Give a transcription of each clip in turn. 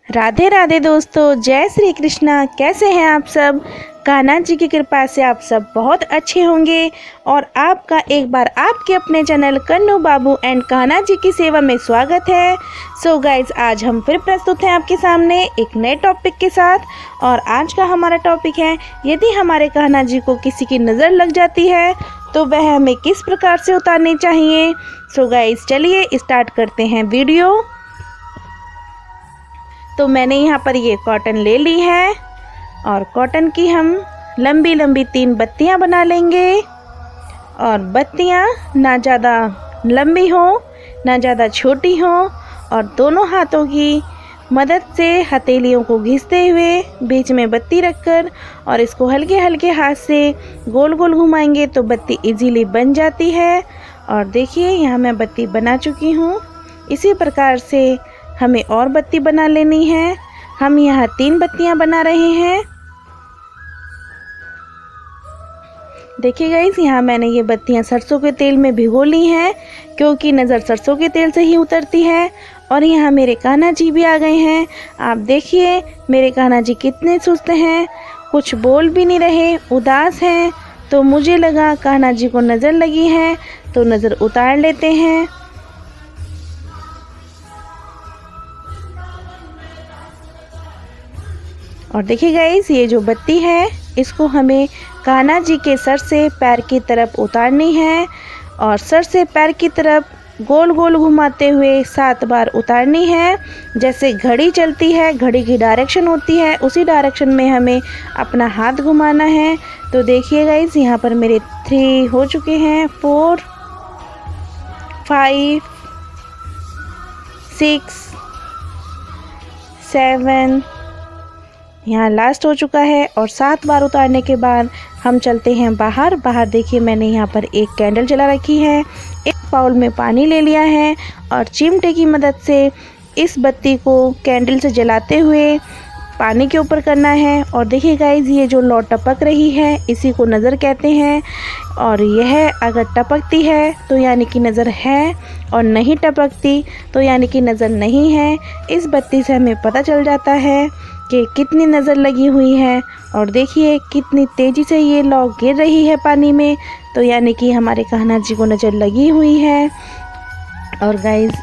राधे राधे दोस्तों, जय श्री कृष्णा। कैसे हैं आप सब? कान्हा जी की कृपा से आप सब बहुत अच्छे होंगे और आपका एक बार आपके अपने चैनल कन्नू बाबू एंड कान्हा जी की सेवा में स्वागत है। सो गाइज, आज हम फिर प्रस्तुत हैं आपके सामने एक नए टॉपिक के साथ। और आज का हमारा टॉपिक है, यदि हमारे कान्हा जी को किसी की नज़र लग जाती है तो वह हमें किस प्रकार से उतारनी चाहिए। सो गाइज, चलिए स्टार्ट करते हैं वीडियो। तो मैंने यहाँ पर ये कॉटन ले ली है और कॉटन की हम लंबी लंबी 3 बत्तियाँ बना लेंगे। और बत्तियाँ ना ज़्यादा लंबी हो ना ज़्यादा छोटी हो, और दोनों हाथों की मदद से हथेलियों को घिसते हुए बीच में बत्ती रखकर और इसको हल्के हल्के हाथ से गोल गोल घुमाएंगे तो बत्ती इजीली बन जाती है। और देखिए, यहाँ मैं बत्ती बना चुकी हूँ। इसी प्रकार से हमें और बत्ती बना लेनी है। हम यहाँ 3 बत्तियाँ बना रहे हैं। देखिए गाइस, यहाँ मैंने ये बत्तियाँ सरसों के तेल में भिगो ली हैं, क्योंकि नज़र सरसों के तेल से ही उतरती है। और यहाँ मेरे कान्हा जी भी आ गए हैं। आप देखिए मेरे कान्हा जी कितने सुस्त हैं, कुछ बोल भी नहीं रहे, उदास हैं। तो मुझे लगा कान्हा जी को नज़र लगी है तो नज़र उतार लेते हैं। और देखिए गाइस, ये जो बत्ती है इसको हमें कान्हा जी के सर से पैर की तरफ उतारनी है और सर से पैर की तरफ गोल गोल घुमाते हुए 7 बार उतारनी है। जैसे घड़ी चलती है, घड़ी की डायरेक्शन होती है, उसी डायरेक्शन में हमें अपना हाथ घुमाना है। तो देखिए गाइस, यहाँ पर मेरे 3 हो चुके हैं, 4 5 6 7, यहाँ लास्ट हो चुका है। और 7 बार उतारने के बाद हम चलते हैं बाहर। बाहर देखिए, मैंने यहाँ पर एक कैंडल जला रखी है, एक बाउल में पानी ले लिया है और चिमटे की मदद से इस बत्ती को कैंडल से जलाते हुए पानी के ऊपर करना है। और देखिए गाइज, ये जो लौ टपक रही है इसी को नज़र कहते हैं। और यह अगर टपकती है तो यानी कि नज़र है, और नहीं टपकती तो यानी कि नज़र नहीं है। इस बत्ती से हमें पता चल जाता है कि कितनी नज़र लगी हुई है। और देखिए कितनी तेज़ी से ये लौ गिर रही है पानी में, तो यानी कि हमारे कान्हा जी को नज़र लगी हुई है। और गाइज,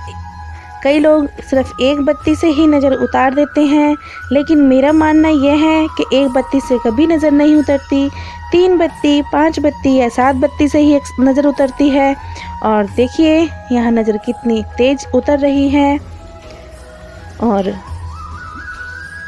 कई लोग सिर्फ एक बत्ती से ही नज़र उतार देते हैं, लेकिन मेरा मानना यह है कि एक बत्ती से कभी नज़र नहीं उतरती। 3 बत्ती, 5 बत्ती या 7 बत्ती से ही नज़र उतरती है। और देखिए यहाँ नज़र कितनी तेज़ उतर रही है। और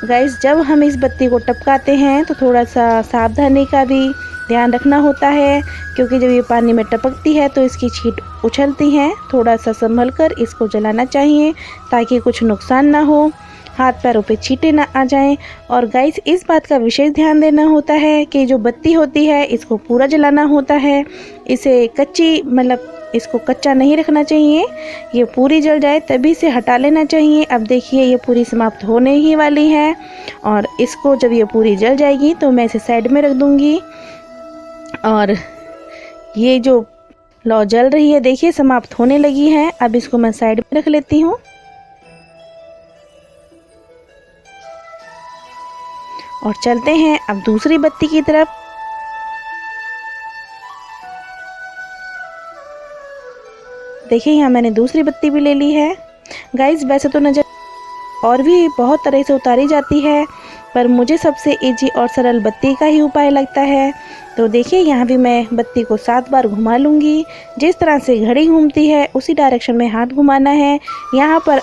गाइस, जब हम इस बत्ती को टपकाते हैं तो थोड़ा सा सावधानी का भी ध्यान रखना होता है, क्योंकि जब ये पानी में टपकती है तो इसकी छींट उछलती हैं। थोड़ा सा संभल कर इसको जलाना चाहिए ताकि कुछ नुकसान ना हो, हाथ पैरों पे छींटे ना आ जाएं। और गाइस, इस बात का विशेष ध्यान देना होता है कि जो बत्ती होती है इसको पूरा जलाना होता है। इसे इसको कच्चा नहीं रखना चाहिए। ये पूरी जल जाए तभी से हटा लेना चाहिए। अब देखिए, ये पूरी समाप्त होने ही वाली है और इसको जब ये पूरी जल जाएगी तो मैं इसे साइड में रख दूँगी। और ये जो लौ जल रही है, देखिए समाप्त होने लगी है। अब इसको मैं साइड में रख लेती हूँ। और चलते हैं अब दूसरी बत्ती की तरफ। देखिए, यहाँ मैंने दूसरी बत्ती भी ले ली है। गाइस, वैसे तो नज़र और भी बहुत तरह से उतारी जाती है, पर मुझे सबसे इजी और सरल बत्ती का ही उपाय लगता है। तो देखिए, यहाँ भी मैं बत्ती को 7 बार घुमा लूँगी। जिस तरह से घड़ी घूमती है उसी डायरेक्शन में हाथ घुमाना है। यहाँ पर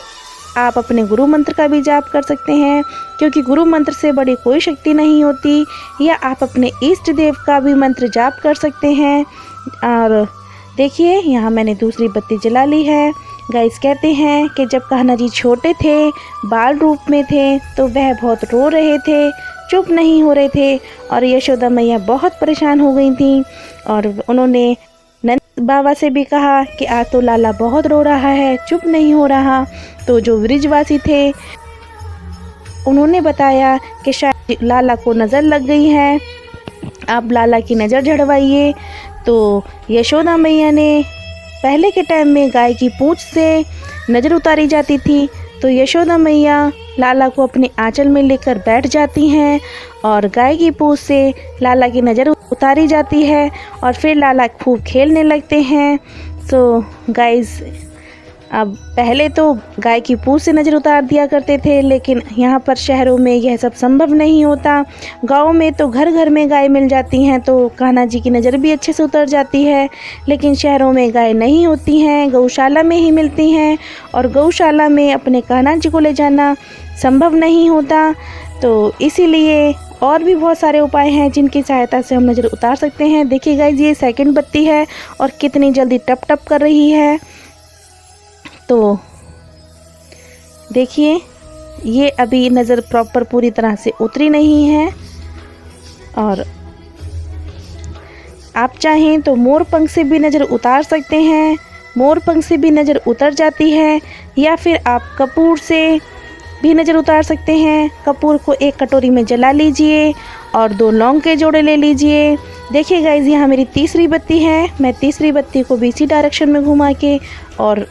आप अपने गुरु मंत्र का भी जाप कर सकते हैं, क्योंकि गुरु मंत्र से बड़ी कोई शक्ति नहीं होती। या आप अपने इष्ट देव का भी मंत्र जाप कर सकते हैं। और देखिए, यहाँ मैंने दूसरी बत्ती जला ली है। गाइस, कहते हैं कि जब कान्हा जी छोटे थे, बाल रूप में थे, तो वह बहुत रो रहे थे, चुप नहीं हो रहे थे। और यशोदा मैया बहुत परेशान हो गई थी और उन्होंने नंद बाबा से भी कहा कि आज तो लाला बहुत रो रहा है, चुप नहीं हो रहा। तो जो वृजवासी थे उन्होंने बताया कि शायद लाला को नज़र लग गई है, आप लाला की नज़र झड़वाइए। तो यशोदा मैया ने, पहले के टाइम में गाय की पूंछ से नज़र उतारी जाती थी, तो यशोदा मैया लाला को अपने आंचल में लेकर बैठ जाती हैं और गाय की पूंछ से लाला की नज़र उतारी जाती है और फिर लाला खूब खेलने लगते हैं। सो गाइस, अब पहले तो गाय की पूंछ से नज़र उतार दिया करते थे, लेकिन यहाँ पर शहरों में यह सब संभव नहीं होता। गाँव में तो घर घर में गाय मिल जाती हैं तो कान्हा जी की नज़र भी अच्छे से उतर जाती है, लेकिन शहरों में गाय नहीं होती हैं, गौशाला में ही मिलती हैं और गौशाला में अपने कान्हा जी को ले जाना संभव नहीं होता। तो इसीलिए और भी बहुत सारे उपाय हैं जिनकी सहायता से हम नज़र उतार सकते हैं। देखिए गाइस, ये सेकंड बत्ती है और कितनी जल्दी टप टप कर रही है। तो देखिए, ये अभी नज़र प्रॉपर पूरी तरह से उतरी नहीं है और आप चाहें तो मोर पंख से भी नज़र उतार सकते हैं। मोर पंख से भी नज़र उतर जाती है, या फिर आप कपूर से भी नज़र उतार सकते हैं। कपूर को एक कटोरी में जला लीजिए और 2 लौंग के जोड़े ले लीजिए। देखिए गाइस, यहाँ मेरी तीसरी बत्ती है। मैं तीसरी बत्ती को भी इसी डायरेक्शन में घुमा के और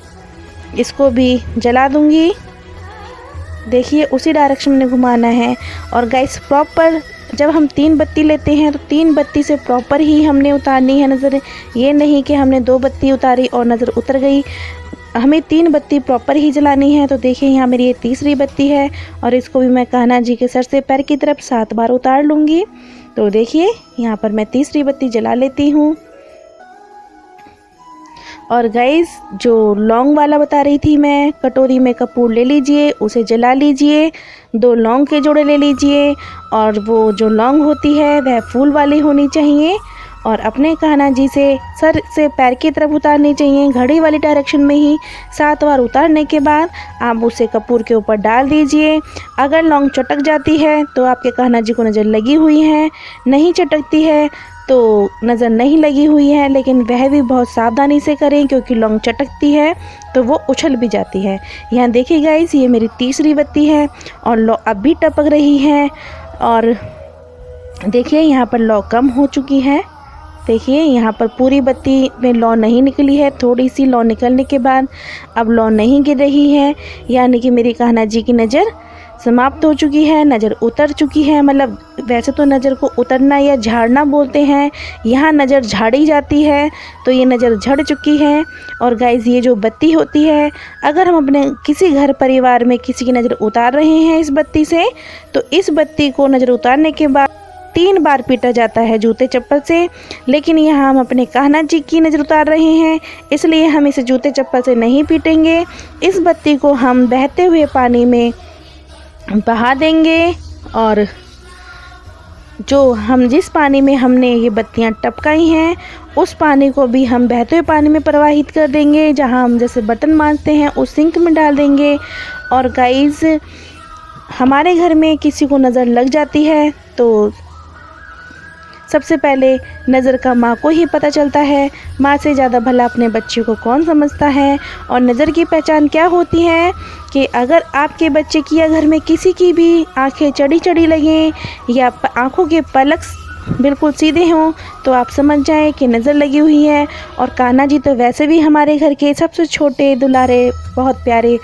इसको भी जला दूंगी। देखिए, उसी डायरेक्शन में घुमाना है। और गाइस, प्रॉपर जब हम 3 बत्ती लेते हैं तो 3 बत्ती से प्रॉपर ही हमने उतारनी है नज़र। ये नहीं कि हमने 2 बत्ती उतारी और नज़र उतर गई, हमें 3 बत्ती प्रॉपर ही जलानी है। तो देखिए, यहाँ मेरी ये तीसरी बत्ती है और इसको भी मैं कान्हा जी के सर से पैर की तरफ 7 बार उतार लूँगी। तो देखिए, यहाँ पर मैं तीसरी बत्ती जला लेती हूँ। और गाइस, जो लौंग वाला बता रही थी मैं, कटोरी में कपूर ले लीजिए, उसे जला लीजिए, 2 लौंग के जोड़े ले लीजिए और वो जो लौंग होती है वह फूल वाली होनी चाहिए और अपने कान्हा जी से सर से पैर की तरफ उतारनी चाहिए, घड़ी वाली डायरेक्शन में ही। 7 बार उतारने के बाद आप उसे कपूर के ऊपर डाल दीजिए। अगर लौंग चटक जाती है तो आपके कान्हा जी को नज़र लगी हुई है, नहीं चटकती है तो नज़र नहीं लगी हुई है, लेकिन वह भी बहुत सावधानी से करें क्योंकि लौंग चटकती है तो वो उछल भी जाती है। यहाँ देखिए गाइस, ये मेरी तीसरी बत्ती है और लौ अब भी टपक रही है और देखिए, यहाँ पर लौ कम हो चुकी है। देखिए, यहाँ पर पूरी बत्ती में लौ नहीं निकली है, थोड़ी सी लौ निकलने के बाद अब लौ नहीं गिर रही है, यानी कि मेरी कान्हा जी की नज़र समाप्त हो चुकी है, नज़र उतर चुकी है। मतलब वैसे तो नज़र को उतरना या झाड़ना बोलते हैं, यहाँ नज़र झाड़ी जाती है, तो ये नज़र झड़ चुकी है। और गाइस, ये जो बत्ती होती है, अगर हम अपने किसी घर परिवार में किसी की नज़र उतार रहे हैं इस बत्ती से, तो इस बत्ती को नज़र उतारने के बाद 3 बार पीटा जाता है जूते चप्पल से। लेकिन यहाँ हम अपने कान्हा जी की नज़र उतार रहे हैं, इसलिए हम इसे जूते चप्पल से नहीं पीटेंगे। इस बत्ती को हम बहते हुए पानी में बहा देंगे और जिस पानी में हमने ये बत्तियां टपकाई हैं उस पानी को भी हम बहते हुए पानी में प्रवाहित कर देंगे। जहां हम जैसे बर्तन मांजते हैं उस सिंक में डाल देंगे। और गाइस, हमारे घर में किसी को नज़र लग जाती है तो सबसे पहले नज़र का माँ को ही पता चलता है। माँ से ज़्यादा भला अपने बच्चे को कौन समझता है। और नज़र की पहचान क्या होती है कि अगर आपके बच्चे की या घर में किसी की भी आंखें चढ़ी चढ़ी लगें या आंखों के पलक बिल्कुल सीधे हों तो आप समझ जाएं कि नज़र लगी हुई है। और कान्हा जी तो वैसे भी हमारे घर के सबसे छोटे दुलारे बहुत प्यारे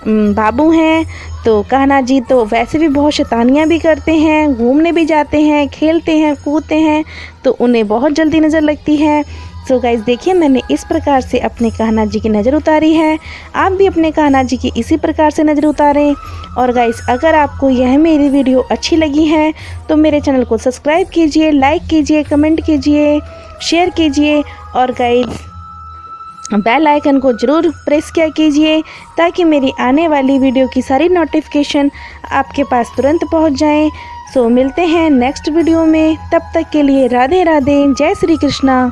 बाबू हैं, तो कान्हा जी तो वैसे भी बहुत शैतानियाँ भी करते हैं, घूमने भी जाते हैं, खेलते हैं, कूदते हैं, तो उन्हें बहुत जल्दी नज़र लगती है। सो गाइस, देखिए, मैंने इस प्रकार से अपने कान्हा जी की नज़र उतारी है। आप भी अपने कान्हा जी की इसी प्रकार से नज़र उतारें। और गाइस, अगर आपको यह मेरी वीडियो अच्छी लगी है तो मेरे चैनल को सब्सक्राइब कीजिए, लाइक कीजिए, कमेंट कीजिए, शेयर कीजिए और गाइस, बेल आइकन को ज़रूर प्रेस किया कीजिए ताकि मेरी आने वाली वीडियो की सारी नोटिफिकेशन आपके पास तुरंत पहुंच जाएं। सो मिलते हैं नेक्स्ट वीडियो में, तब तक के लिए राधे राधे, जय श्री कृष्णा।